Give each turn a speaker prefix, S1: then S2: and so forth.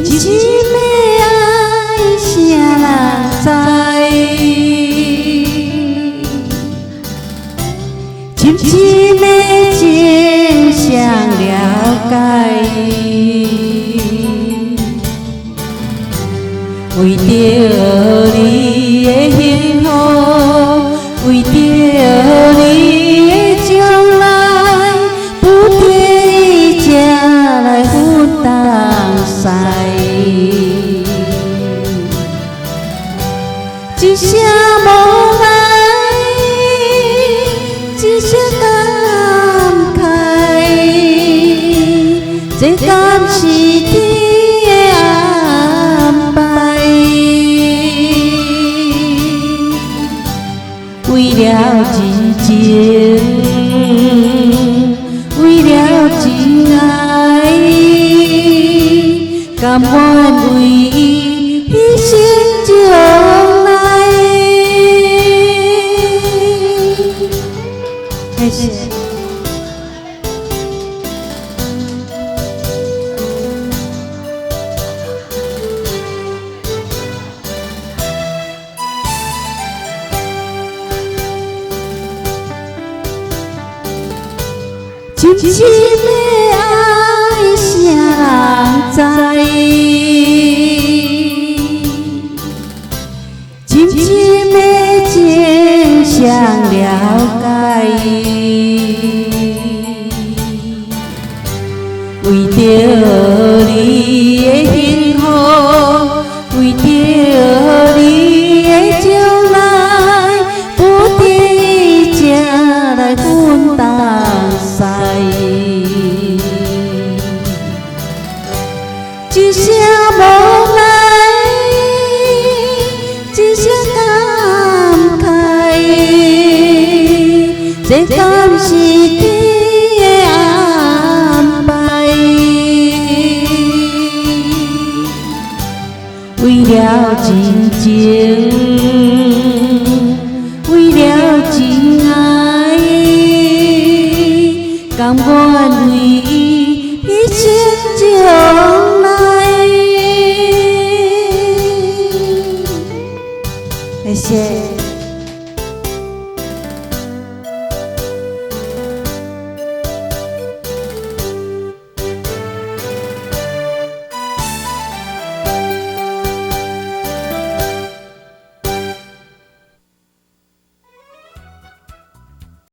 S1: 真的爱啥人知？真的真相了解，为着你的幸福，为着你的将来，不得已才来分东西。一声无爱，一声感慨，这敢是天的安排？为了真情，为了真爱，甘愿为伊牺牲将来。谢谢。真心的爱啥人知？真心的真相了解，为着你的幸福，为着你的将来，不得已才来分东西。一声无奈，一声感慨，这敢是天的安排？为了真情，为了真爱，甘愿为伊牺牲将